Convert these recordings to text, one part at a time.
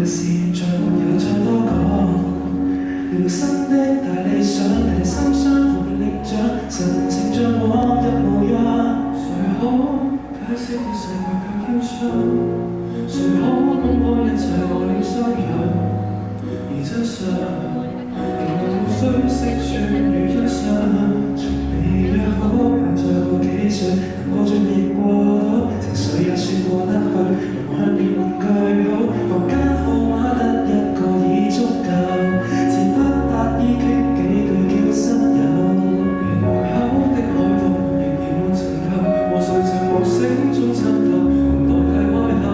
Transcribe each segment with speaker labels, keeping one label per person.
Speaker 1: 嘅事，再沒有再多講。良心的大理想，但係心傷無力長，神情像往日模樣。誰可解釋這世界卻憂傷？誰可攻破一切我領相養？而真相，仍然無需識穿與欣賞。從未約好，但再過幾歲，能過盡亦過到，情緒也算過得去。向面句好，房間號碼得一個已足夠，詞不達意傾幾句叫室友。原來口的海風仍然滿情透，和誰曾無聲中參透，無代替開口。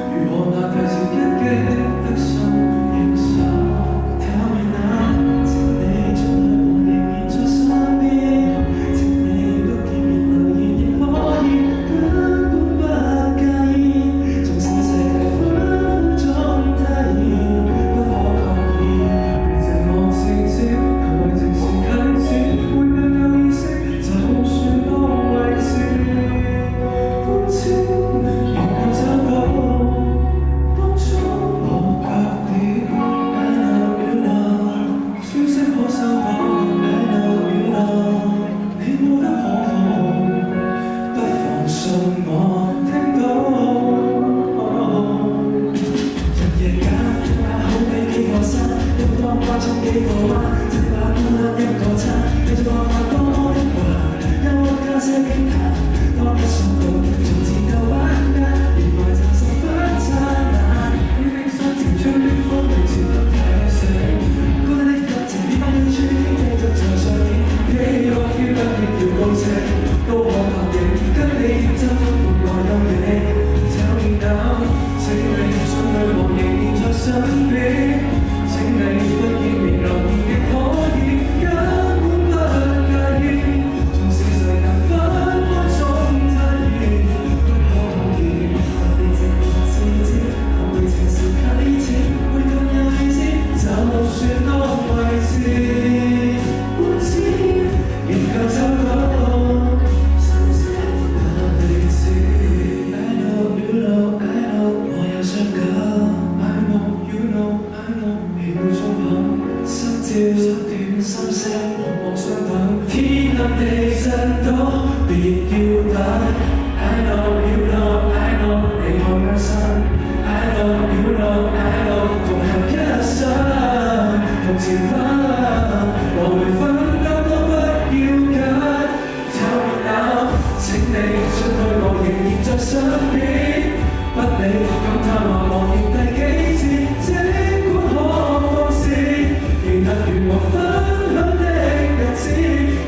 Speaker 1: 如何難提前一擊得心應手 ？Tell me now， 情你從來我仍然在身邊，情你不見面留言亦可以。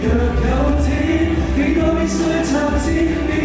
Speaker 2: 若有天，幾多必須參戰。